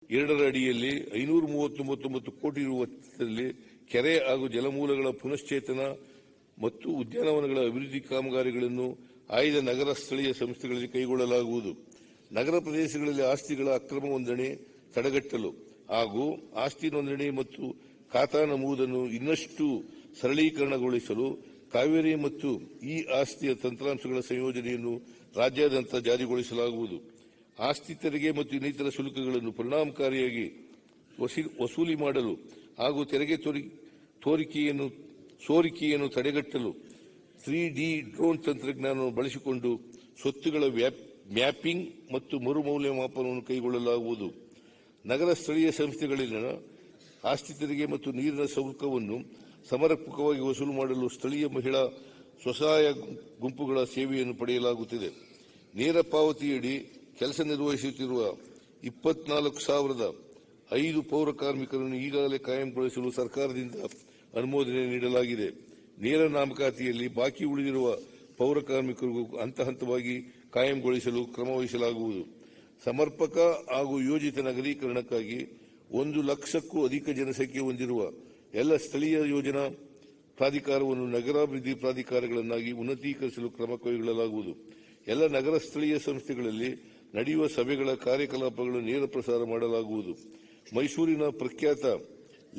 2ರ ಅಡಿಯಲ್ಲಿ 539 ಕೋಟಿ ರು ವೆಚ್ಚದಲ್ಲಿ ಕೆರೆ ಹಾಗೂ ಜಲಮೂಲಗಳ ಪುನಶ್ಚೇತನ ಮತ್ತು ಉದ್ಯಾನವನಗಳ ಅಭಿವೃದ್ಧಿ ಕಾಮಗಾರಿಗಳನ್ನು ಆಯ್ದ ನಗರ ಸ್ಥಳೀಯ ಸಂಸ್ಥೆಗಳಲ್ಲಿ ಕೈಗೊಳ್ಳಲಾಗುವುದು. ನಗರ ಪ್ರದೇಶಗಳಲ್ಲಿ ಆಸ್ತಿಗಳ ಅಕ್ರಮ ನೋಂದಣಿ ತಡೆಗಟ್ಟಲು ಹಾಗೂ ಆಸ್ತಿ ನೋಂದಣಿ ಮತ್ತು ಖಾತಾ ನಮೂದನ್ನು ಇನ್ನಷ್ಟು ಸರಳೀಕರಣಗೊಳಿಸಲು ಕಾವೇರಿ ಮತ್ತು ಈ ಆಸ್ತಿಯ ತಂತ್ರಾಂಶಗಳ ಸಂಯೋಜನೆಯನ್ನು ರಾಜ್ಯಾದ್ಯಂತ ಜಾರಿಗೊಳಿಸಲಾಗುವುದು. ಆಸ್ತಿ ತೆರಿಗೆ ಮತ್ತು ಇನ್ನಿತರ ಶುಲ್ಕಗಳನ್ನು ಪರಿಣಾಮಕಾರಿಯಾಗಿ ವಸೂಲಿ ಮಾಡಲು ಹಾಗೂ ತೆರಿಗೆ ಸೋರಿಕೆಯನ್ನು ತಡೆಗಟ್ಟಲು 3D ಡ್ರೋನ್ ತಂತ್ರಜ್ಞಾನವನ್ನು ಬಳಸಿಕೊಂಡು ಸ್ವತ್ತುಗಳ ಮ್ಯಾಪಿಂಗ್ ಮತ್ತು ಮರುಮೌಲ್ಯಮಾಪನವನ್ನು ಕೈಗೊಳ್ಳಲಾಗುವುದು. ನಗರ ಸ್ಥಳೀಯ ಸಂಸ್ಥೆಗಳಲ್ಲಿನ ಆಸ್ತಿ ತೆರಿಗೆ ಮತ್ತು ನೀರಿನ ಶುಲ್ಕವನ್ನು ಸಮರ್ಪಕವಾಗಿ ವಸೂಲು ಮಾಡಲು ಸ್ಥಳೀಯ ಮಹಿಳಾ ಸ್ವಸಹಾಯ ಗುಂಪುಗಳ ಸೇವೆಯನ್ನು ಪಡೆಯಲಾಗುತ್ತಿದೆ. ನೇರ ಪಾವತಿಯಡಿ ಕೆಲಸ ನಿರ್ವಹಿಸುತ್ತಿರುವ 24,005 ಪೌರ ಕಾರ್ಮಿಕರನ್ನು ಈಗಾಗಲೇ ಕಾಯಂಗೊಳಿಸಲು ಸರ್ಕಾರದಿಂದ ಅನುಮೋದನೆ ನೀಡಲಾಗಿದೆ. ನೇರ ನೇಮಕಾತಿಯಲ್ಲಿ ಬಾಕಿ ಉಳಿದಿರುವ ಪೌರ ಕಾರ್ಮಿಕರಿಗೂ ಹಂತ ಹಂತವಾಗಿ ಕಾಯಂಗೊಳಿಸಲು ಕ್ರಮ ವಹಿಸಲಾಗುವುದು. ಸಮರ್ಪಕ ಹಾಗೂ ಯೋಜಿತ ನಗರೀಕರಣಕ್ಕಾಗಿ 1 ಲಕ್ಷಕ್ಕೂ ಅಧಿಕ ಜನಸಂಖ್ಯೆ ಹೊಂದಿರುವ ಎಲ್ಲ ಸ್ಥಳೀಯ ಯೋಜನಾ ಪ್ರಾಧಿಕಾರವನ್ನು ನಗರಾಭಿವೃದ್ಧಿ ಪ್ರಾಧಿಕಾರಗಳನ್ನಾಗಿ ಉನ್ನತೀಕರಿಸಲು ಕ್ರಮ ಕೈಗೊಳ್ಳಲಾಗುವುದು. ಎಲ್ಲ ನಗರ ಸ್ಥಳೀಯ ಸಂಸ್ಥೆಗಳಲ್ಲಿ ನಡೆಯುವ ಸಭೆಗಳ ಕಾರ್ಯಕಲಾಪಗಳನ್ನು ನೇರ ಪ್ರಸಾರ ಮಾಡಲಾಗುವುದು. ಮೈಸೂರಿನ ಪ್ರಖ್ಯಾತ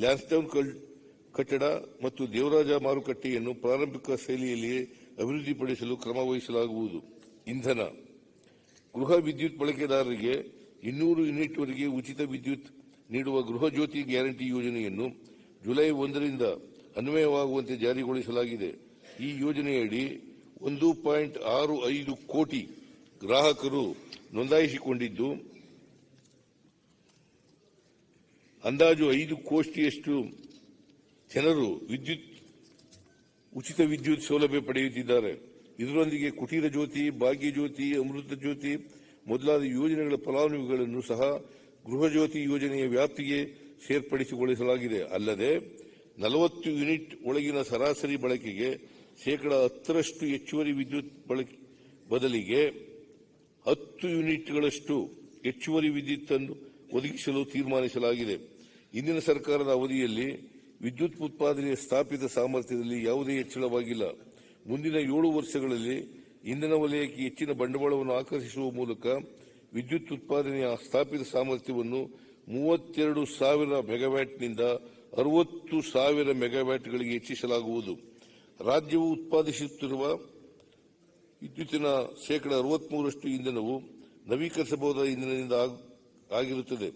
ಲ್ಯಾನ್ಸ್ಡೌನ್ ಕಟ್ಟಡ ಮತ್ತು ದೇವರಾಜ ಮಾರುಕಟ್ಟೆಯನ್ನು ಪಾರಂಪರಿಕ ಶೈಲಿಯಲ್ಲಿಯೇ ಅಭಿವೃದ್ಧಿಪಡಿಸಲು ಕ್ರಮ ವಹಿಸಲಾಗುವುದು. ಇಂಧನ ಗೃಹ ವಿದ್ಯುತ್ ಬಳಕೆದಾರರಿಗೆ 200 ಯೂನಿಟ್ವರೆಗೆ ಉಚಿತ ವಿದ್ಯುತ್ ನೀಡುವ ಗೃಹ ಜ್ಯೋತಿ ಗ್ಯಾರಂಟಿ ಯೋಜನೆಯನ್ನು ಜುಲೈ 1ರಿಂದ ಅನ್ವಯವಾಗುವಂತೆ ಜಾರಿಗೊಳಿಸಲಾಗಿದೆ. ಈ ಯೋಜನೆಯಡಿ 1.65 ಕೋಟಿ ಗ್ರಾಹಕರು ನೋಂದಾಯಿಸಿಕೊಂಡಿದ್ದು, ಅಂದಾಜು 5 ಕೋಟಿಯಷ್ಟು ಜನರು ಉಚಿತ ವಿದ್ಯುತ್ ಸೌಲಭ್ಯ ಪಡೆಯುತ್ತಿದ್ದಾರೆ. ಇದರೊಂದಿಗೆ ಕುಟೀರ ಜ್ಯೋತಿ, ಭಾಗ್ಯ ಜ್ಯೋತಿ, ಅಮೃತ ಜ್ಯೋತಿ ಮೊದಲಾದ ಯೋಜನೆಗಳ ಫಲಾನುಭವಿಗಳನ್ನು ಸಹ ಗೃಹ ಜ್ಯೋತಿ ಯೋಜನೆಯ ವ್ಯಾಪ್ತಿಗೆ ಸೇರ್ಪಡೆಗೊಳಿಸಲಾಗಿದೆ. ಅಲ್ಲದೆ 40 ಯೂನಿಟ್ ಒಳಗಿನ ಸರಾಸರಿ ಬಳಕೆಗೆ 10% ಹೆಚ್ಚುವರಿ ವಿದ್ಯುತ್ ಬದಲಿಗೆ 10 ಯೂನಿಟ್ಗಳಷ್ಟು ಹೆಚ್ಚುವರಿ ವಿದ್ಯುತ್ ಅನ್ನು ಒದಗಿಸಲು ತೀರ್ಮಾನಿಸಲಾಗಿದೆ. ಇಂದಿನ ಸರ್ಕಾರದ ಅವಧಿಯಲ್ಲಿ ವಿದ್ಯುತ್ ಉತ್ಪಾದನೆಯ ಸ್ಥಾಪಿತ ಸಾಮರ್ಥ್ಯದಲ್ಲಿ ಯಾವುದೇ ಹೆಚ್ಚಳವಾಗಿಲ್ಲ. ಮುಂದಿನ 7 ವರ್ಷಗಳಲ್ಲಿ ಇಂಧನ ವಲಯಕ್ಕೆ ಹೆಚ್ಚಿನ ಬಂಡವಾಳವನ್ನು ಆಕರ್ಷಿಸುವ ಮೂಲಕ ವಿದ್ಯುತ್ ಉತ್ಪಾದನೆಯ ಸ್ಥಾಪಿತ ಸಾಮರ್ಥ್ಯವನ್ನು 32,000 ಮೆಗಾವ್ಯಾಟ್ನಿಂದ 60,000 ಮೆಗಾವ್ಯಾಟ್ಗಳಿಗೆ ಹೆಚ್ಚಿಸಲಾಗುವುದು. ರಾಜ್ಯವು ಉತ್ಪಾದಿಸುತ್ತಿರುವ ವಿದ್ಯುತ್ತಿನ 63% ಇಂಧನವು ನವೀಕರಿಸಬಹುದಾದ ಇಂಧನದಿಂದ ಆಗಿರುತ್ತದೆ.